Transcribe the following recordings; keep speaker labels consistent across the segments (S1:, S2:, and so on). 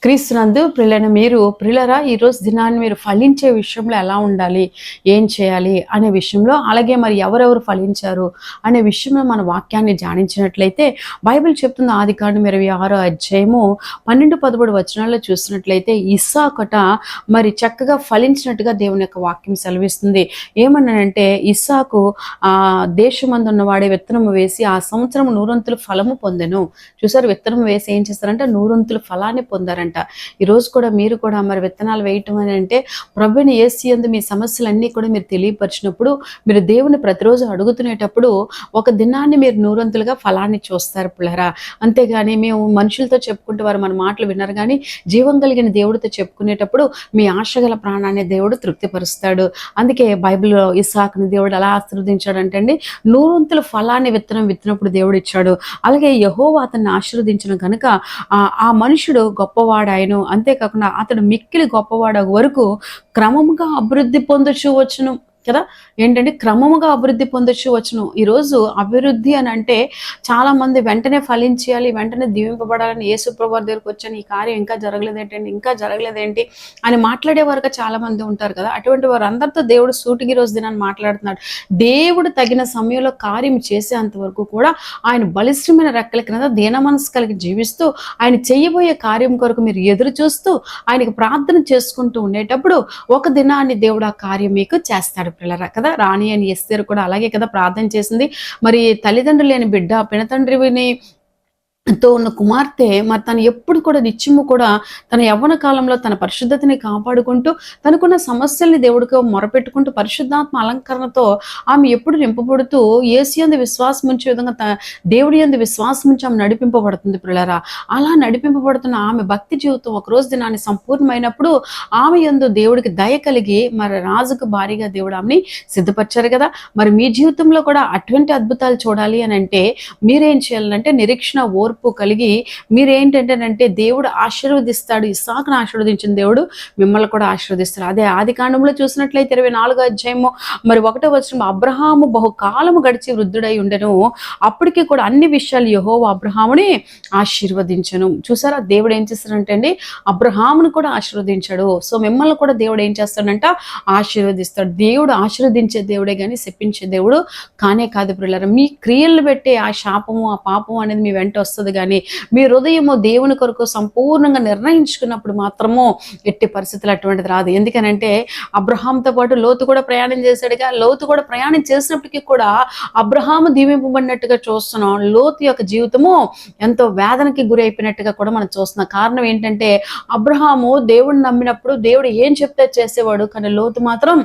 S1: క్రీస్తునందు ప్రియులైన మీరు ప్రియులరా ఈరోజు దినాన్ని మీరు ఫలించే విషయంలో ఎలా ఉండాలి, ఏం చేయాలి అనే విషయంలో, అలాగే మరి ఎవరెవరు ఫలించారు అనే విషయంలో మన వాక్యాన్ని ధ్యానించినట్లయితే బైబిల్ చెప్తున్న ఆదికాండం 26వ అధ్యాయము 12-13 వచనాల్లో చూసినట్లయితే ఇస్సాకట మరి చక్కగా ఫలించినట్టుగా దేవుని యొక్క వాక్యం సెలవిస్తుంది. ఏమన్నానంటే ఇస్సాకు దేశమందు ఉన్నవాడే విత్తనము వేసి ఆ సంవత్సరం నూరంతుల ఫలము పొందెను. చూసారు, విత్తనం వేసి ఏం చేస్తారంటే నూరంతుల ఫలాన్ని పొందారంట. ఈరోజు కూడా మీరు కూడా మరి విత్తనాలు వేయటం అని అంటే ప్రభువుని యేసు యందు మీ సమస్యలన్నీ కూడా మీరు తెలియపరిచినప్పుడు, మీరు దేవుని ప్రతిరోజు అడుగుతునేటప్పుడు ఒక దినాన్ని మీరు నూరంతులుగా ఫలాన్ని చూస్తారు పిల్లరా. అంతేగాని మేము మనుషులతో చెప్పుకుంటూ వారు మన మాటలు వినరు, కానీ జీవం కలిగిన దేవుడితో చెప్పుకునేటప్పుడు మీ ఆశగల ప్రాణాన్ని దేవుడు తృప్తిపరుస్తాడు. అందుకే బైబిల్లో ఇస్సాకుని దేవుడు ఎలా ఆశీర్వదించాడంటే అండి, నూరంతుల ఫలాన్ని విత్తినప్పుడు దేవుడు ఇచ్చాడు. అలాగే యెహోవా అతన్ని ఆశీర్వదించిన కనుక ఆ మనుషుడు గొప్పవాడాయను. అంతేకాకుండా అతడు మిక్కిలి గొప్పవాడ వరకు క్రమముగా అభివృద్ధి పొందొచ్చు వచ్చును కదా. ఏంటంటే క్రమముగా అభివృద్ధి పొందొచ్చు వచ్చును. ఈరోజు అభివృద్ధి అని అంటే చాలా మంది వెంటనే ఫలించాలి, వెంటనే దీవింపబడాలని యేసు ప్రభువు దగ్గరికి వచ్చాను, ఈ కార్యం ఇంకా జరగలేదేంటి అని మాట్లాడే వరకు చాలా మంది ఉంటారు కదా. అటువంటి వారు అందరితో దేవుడు సూటికి రోజు దినాన్ని మాట్లాడుతున్నాడు. దేవుడు తగిన సమయంలో కార్యం చేసేంత వరకు కూడా ఆయన బలిష్టమైన రెక్కల కింద దీన మనసు కలిగి జీవిస్తూ ఆయన చేయబోయే కార్యం కొరకు మీరు ఎదురు చూస్తూ ఆయనకు ప్రార్థన చేసుకుంటూ ఉండేటప్పుడు ఒక దినాన్ని దేవుడు ఆ కార్యం మీకు చేస్తాడు పిల్లరా కదా. రాణి అని ఎస్తేరు కూడా అలాగే కదా ప్రార్థన చేసింది. మరి తల్లిదండ్రులు లేని బిడ్డ పినతండ్రిని తో ఉన్న కుమార్తె మరి తను ఎప్పుడు కూడా నిత్యము కూడా తన యవ్వన కాలంలో తన పరిశుద్ధతని కాపాడుకుంటూ తనకున్న సమస్యల్ని దేవుడికి మొరపెట్టుకుంటూ పరిశుద్ధాత్మ అలంకరణతో ఆమె ఎప్పుడు నింపబడుతూ యేసు యందు విశ్వాసం ఉంచే విధంగా దేవుడి యందు విశ్వాసం ఉంచి ఆమె నడిపింపబడుతుంది పిల్లరా. అలా నడిపింపబడుతున్న ఆమె భక్తి జీవితం ఒకరోజు దినాన్ని సంపూర్ణమైనప్పుడు ఆమె యందు దేవుడికి దయ కలిగి మరి రాజుకు భారీగా దేవుడు ఆమెని సిద్ధపరిచారు కదా. మరి మీ జీవితంలో కూడా అటువంటి అద్భుతాలు చూడాలి అని అంటే మీరేం చేయాలంటే నిరీక్షణ ఓర్పు కలిగి మీరేంటంటేనంటే దేవుడు ఆశీర్వదిస్తాడు. ఇస్సాకును ఆశీర్వదించిన దేవుడు మిమ్మల్ని కూడా ఆశీర్వదిస్తాడు. అదే ఆదికాండంలో చూసినట్లయితే 24వ అధ్యాయము మరి 1వ వచనం, అబ్రహాము బహుకాలము గడిచి వృద్ధుడై ఉండెను, అప్పటికి కూడా అన్ని విషయాలు యెహోవా అబ్రహాముని ఆశీర్వదించను. చూసారా, దేవుడు ఏం చేస్తాడంటే అండి అబ్రహామును కూడా ఆశీర్వదించాడు. సో మిమ్మల్ని కూడా దేవుడు ఏం చేస్తాడంట ఆశీర్వదిస్తాడు. దేవుడు ఆశీర్వదించే దేవుడే కానీ శపించే దేవుడు కానే కాదు పిల్లలు. మీ క్రియలు పెట్టే ఆ శాపము ఆ పాపము అనేది మీ వెంట వస్తుంది, కానీ మీ హృదయము దేవుని కొరకు సంపూర్ణంగా నిర్ణయించుకున్నప్పుడు మాత్రము ఎట్టి పరిస్థితులు అటువంటిది రాదు. ఎందుకనంటే అబ్రహాంతో పాటు లోతు కూడా ప్రయాణం చేశాడుగా. లోతు కూడా ప్రయాణం చేసినప్పటికీ కూడా అబ్రహాము దీవింపబడినట్టుగా చూస్తున్నాం. లోతు యొక్క జీవితము ఎంతో వేదనకి గురి అయిపోయినట్టుగా కూడా మనం చూస్తున్నాం. కారణం ఏంటంటే అబ్రహాము దేవుడిని నమ్మినప్పుడు దేవుడు ఏం చెప్తే చేసేవాడు, కానీ లోతు మాత్రం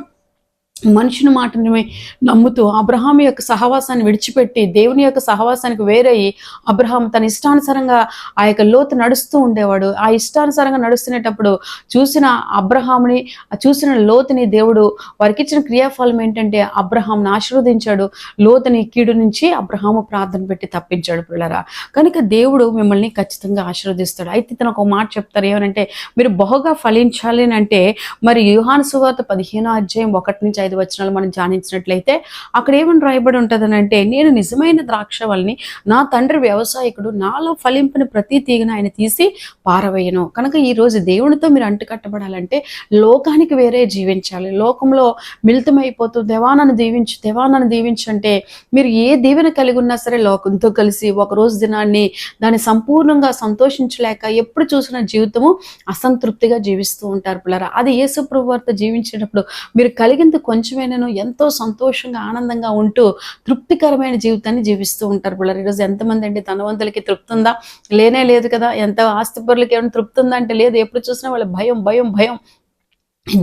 S1: మనుషుని మాటని నమ్ముతూ అబ్రహాం యొక్క సహవాసాన్ని విడిచిపెట్టి దేవుని యొక్క సహవాసానికి వేరయ్యి అబ్రహాం తన ఇష్టానుసారంగా ఆ యొక్క లోతు నడుస్తూ ఉండేవాడు. ఆ ఇష్టానుసారంగా నడుస్తునేటప్పుడు చూసిన అబ్రహాముని చూసిన లోతుని దేవుడు వారికి ఇచ్చిన క్రియాఫలం ఏంటంటే అబ్రహాంను ఆశీర్వదించాడు. లోతుని కీడు నుంచి అబ్రహాము ప్రార్థన పెట్టి తప్పించాడు పిల్లరా. కనుక దేవుడు మిమ్మల్ని ఖచ్చితంగా ఆశీర్వదిస్తాడు. అయితే తను ఒక మాట చెప్తారు, ఏమనంటే మీరు బహుగా ఫలించాలి అంటే మరి యోహాను సువార్త 15వ అధ్యాయం 1-5 వచనాలు మనం ధ్యానించినట్లయితే అక్కడ ఏమని రాయబడి ఉంటుందని అంటే, నేను నిజమైన ద్రాక్షవల్లిని, నా తండ్రి వ్యవసాయకుడు, నాలో ఫలింపుని ప్రతి తీగను ఆయన తీసి పారవేయను. కనుక ఈ రోజు దేవునితో మీరు అంటుకట్టబడాలంటే లోకానికి వేరే జీవించాలి. లోకంలో మిళితమైపోతూ దేవానను దీవించు అంటే మీరు ఏ దీవెన కలిగి ఉన్నా సరే లోకంతో కలిసి ఒకరోజు దినాన్ని దాన్ని సంపూర్ణంగా సంతోషించలేక ఎప్పుడు చూసిన జీవితము అసంతృప్తిగా జీవిస్తూ ఉంటారు పిల్లరా. అది యేసు ప్రభువు వారితో జీవించేటప్పుడు మీరు కలిగింది కొంచెమైనాను ఎంతో సంతోషంగా ఆనందంగా ఉంటూ తృప్తికరమైన జీవితాన్ని జీవిస్తూ ఉంటారు పిల్లలు. ఈరోజు ఎంతమంది అండి ధనవంతులకి తృప్తి ఉందా? లేనే లేదు కదా. ఎంత ఆస్తిపరులకి ఏమైనా తృప్తి ఉందా అంటే లేదు. ఎప్పుడు చూసినా వాళ్ళ భయం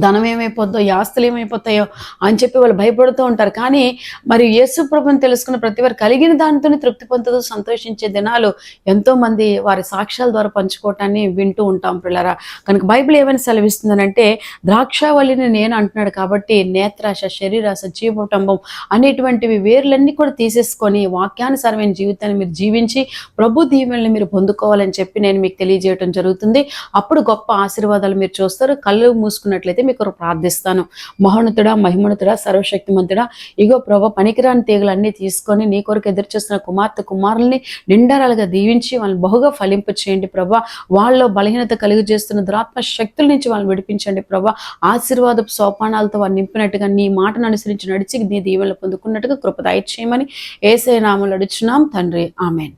S1: ధనం ఏమైపోద్దో, ఈ ఆస్తులు ఏమైపోతాయో అని చెప్పి వాళ్ళు భయపడుతూ ఉంటారు. కానీ మరి యేసు ప్రభువుని తెలుసుకున్న ప్రతి వారు కలిగిన దానితోనే తృప్తి పొందుతూ సంతోషించే దినాలు ఎంతో మంది వారి సాక్ష్యాల ద్వారా పంచుకోవటాన్ని వింటూ ఉంటాం పిల్లరా. కనుక బైబిల్ ఏమైనా సెలవిస్తుందనంటే ద్రాక్షావళిని నేను అంటున్నాడు కాబట్టి నేత్రాశ, శరీరాశ, జీవకుటుంబం అనేటువంటివి వేర్లన్నీ కూడా తీసేసుకొని వాక్యానుసారమైన జీవితాన్ని మీరు జీవించి ప్రభు దీవెనల్ని మీరు పొందుకోవాలని చెప్పి నేను మీకు తెలియజేయటం జరుగుతుంది. అప్పుడు గొప్ప ఆశీర్వాదాలు మీరు చూస్తారు. కళ్ళు మూసుకున్నట్లయితే ఉన్నట్లయితే మీకు ప్రార్థిస్తాను. మహోన్నతుడా, మహిమోన్నతుడా, సర్వశక్తిమంతుడా, ఇగో ప్రభా పనికిరాని తీగలన్నీ తీసుకొని నీ కొరకు ఎదురు చూస్తున్న కుమార్తె కుమారుల్ని నిండారాలుగా దీవించి వాళ్ళని బహుగా ఫలింప చేయండి ప్రభా. వాళ్ళలో బలహీనత కలుగు చేస్తున్న దురాత్మ శక్తుల నుంచి వాళ్ళని విడిపించండి ప్రభా. ఆశీర్వాదపు సోపానాలతో వాళ్ళు నింపినట్టుగా నీ మాటను అనుసరించి నడిచి నీ దీవెనలు పొందుకున్నట్టుగా కృప దయచేయమని యేసయ్య నామములో అడుగుచున్నాం తండ్రి. ఆమేన్.